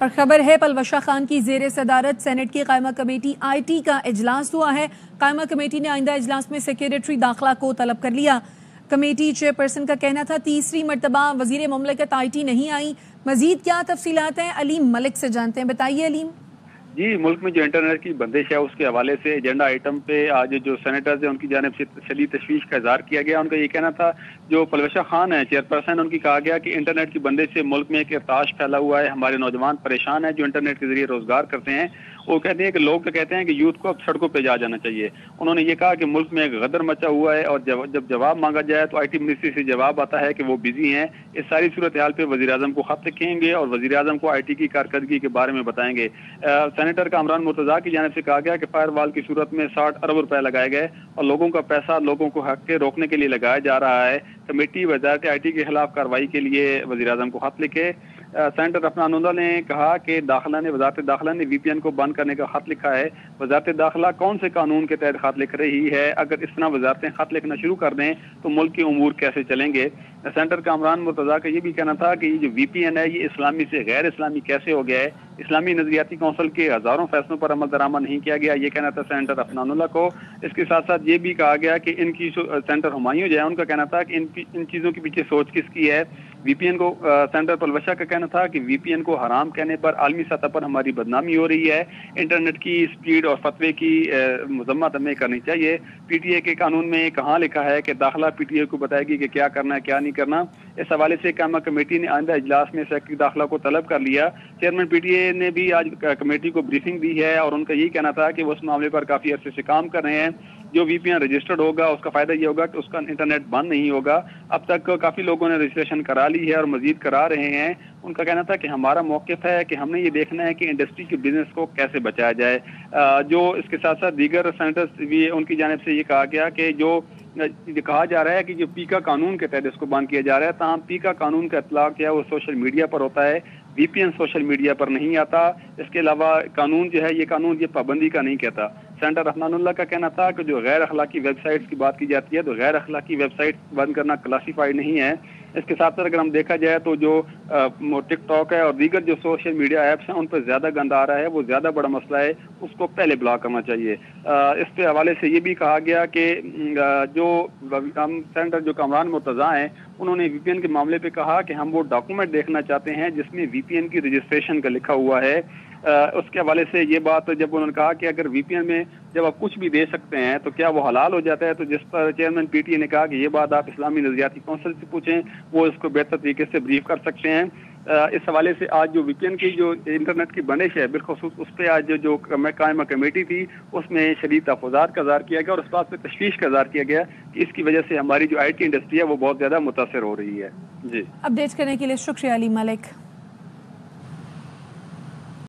اور خبر ہے پلوشہ خان کی زیر صدارت سینٹ کی قائمہ کمیٹی IT کا اجلاس ہوا ہے۔ قائمہ کمیٹی نے آئندہ اجلاس میں سیکریٹری داخلہ کو طلب کر لیا۔ کمیٹی چیئرپرسن کا کہنا تھا تیسری مرتبہ وزیر مملکت IT نہیں آئی۔ مزید کیا تفصیلات ہیں علیم ملک سے جانتے ہیں، بتائیے علیم۔ جی، ملک میں جو انٹرنیٹ کی بندش ہے اس کے حوالے سے ایجنڈا آئٹم پہ آج جو سینیٹرز ہیں ان کی جانب سے شدید تشویش کا اظہار کیا گیا۔ ان کا یہ کہنا تھا، جو پلوشہ خان ہیں چیئرپرسن، ان کی کہا گیا کہ انٹرنیٹ کی بندش سے ملک میں ایک ارتعاش پھیلا ہوا ہے، ہمارے نوجوان پریشان ہیں جو انٹرنیٹ کے ذریعے روزگار کرتے ہیں۔ وہ کہتے ہیں کہ لوگ کہتے ہیں کہ یوتھ کو اب سڑکوں پہ جانا چاہیے۔ انہوں نے یہ کہا کہ ملک میں ایک غدر مچا ہوا ہے اور جب جواب مانگا جائے تو IT منسٹری سے جواب آتا ہے کہ وہ بزی ہیں۔ اس ساری صورتحال پہ وزیر اعظم کو خط لکھیں گے اور وزیر اعظم کو IT کی کارکردگی کے بارے میں بتائیں گے۔ سینیٹر کامران مرتضیٰ کی جانب سے کہا گیا کہ فائر وال کی صورت میں 60 ارب روپے لگائے گئے اور لوگوں کا پیسہ لوگوں کو حق کے روکنے کے لیے لگایا جا رہا ہے۔ کمیٹی وزارت IT کے خلاف کارروائی کے لیے وزیر اعظم کو خط لکھے۔ سینیٹر عفنان اللہ نے کہا کہ وزارت داخلہ نے VPN کو بند کرنے کا خط لکھا ہے۔ وزارت داخلہ کون سے قانون کے تحت خط لکھ رہی ہے؟ اگر اس طرح وزارتیں خط لکھنا شروع کر دیں تو ملک کے امور کیسے چلیں گے؟ سینیٹر کامران مرتضیٰ کا یہ بھی کہنا تھا کہ یہ جو VPN ہے یہ اسلامی سے غیر اسلامی کیسے ہو گیا ہے؟ اسلامی نظریاتی کونسل کے ہزاروں فیصلوں پر عمل درآمد نہیں کیا گیا، یہ کہنا تھا سینیٹر عفنان اللہ کو۔ اس کے ساتھ ساتھ یہ بھی کہا گیا کہ ان کی سینیٹر ہمایوں جو ہے ان کا کہنا تھا کہ ان چیزوں کے پیچھے سوچ کس کی ہے۔ VPN کو سینیٹر پلوشہ کا کہنا تھا کہ VPN کو حرام کہنے پر عالمی سطح پر ہماری بدنامی ہو رہی ہے۔ انٹرنیٹ کی سپیڈ اور فتوے کی مذمت ہمیں کرنی چاہیے۔ PTI کے قانون میں کہاں لکھا ہے کہ داخلہ PTI کو بتائے گی کہ کیا کرنا ہے کیا نہیں کرنا؟ اس حوالے سے قائمہ کمیٹی نے آئندہ اجلاس میں سیکرٹری داخلہ کو طلب کر لیا۔ چیئرمین PTI نے بھی آج کمیٹی کو بریفنگ دی ہے اور ان کا یہی کہنا تھا کہ وہ اس معاملے پر کافی عرصے سے کام کر رہے ہیں۔ جو VPN رجسٹرڈ ہوگا اس کا فائدہ یہ ہوگا کہ اس کا انٹرنیٹ بند نہیں ہوگا۔ اب تک کافی لوگوں نے رجسٹریشن کرا لی ہے اور مزید کرا رہے ہیں۔ ان کا کہنا تھا کہ ہمارا موقف ہے کہ ہم نے یہ دیکھنا ہے کہ انڈسٹری کے بزنس کو کیسے بچایا جائے۔ جو اس کے ساتھ ساتھ دیگر سینیٹرز بھی ان کی جانب سے یہ کہا گیا کہ جو کہا جا رہا ہے کہ جو پیکا قانون کے تحت اس کو بند کیا جا رہا ہے، تاہم پیکا قانون کا اطلاق کیا وہ سوشل میڈیا پر ہوتا ہے، VPN سوشل میڈیا پر نہیں آتا۔ اس کے علاوہ قانون جو ہے یہ پابندی کا نہیں کہتا۔ سینیٹر عفنان اللہ کا کہنا تھا کہ جو غیر اخلاقی ویب سائٹس کی بات کی جاتی ہے تو غیر اخلاقی ویب سائٹ بند کرنا کلاسیفائڈ نہیں ہے۔ اس کے ساتھ ساتھ اگر ہم دیکھا جائے تو جو ٹک ٹاک ہے اور دیگر جو سوشل میڈیا ایپس ہیں ان پر زیادہ گند آ رہا ہے، وہ زیادہ بڑا مسئلہ ہے، اس کو پہلے بلاک کرنا چاہیے۔ اس کے حوالے سے یہ بھی کہا گیا کہ جو سینیٹر جو کامران مرتضیٰ ہیں انہوں نے VPN کے معاملے پہ کہا کہ ہم وہ ڈاکومنٹ دیکھنا چاہتے ہیں جس میں VPN کی رجسٹریشن کا لکھا ہوا ہے۔ اس کے حوالے سے یہ بات جب انہوں نے کہا کہ اگر VPN میں جب آپ کچھ بھی دے سکتے ہیں تو کیا وہ حلال ہو جاتا ہے، تو جس پر چیئرمین PTI نے کہا کہ یہ بات آپ اسلامی نظریاتی کونسل سے پوچھیں، وہ اس کو بہتر طریقے سے بریف کر سکتے ہیں۔ اس حوالے سے آج جو VPN کی جو انٹرنیٹ کی بندش ہے بالخصوص اس پہ آج جو قائمہ کمیٹی تھی اس میں شدید تحفظات کا اظہار کیا گیا اور اس بات پہ تشویش کا اظہار کیا گیا کہ اس کی وجہ سے ہماری جو IT انڈسٹری ہے وہ بہت زیادہ متاثر ہو رہی ہے۔ جی، اپڈیٹ کرنے کے لیے شکریہ علیم ملک۔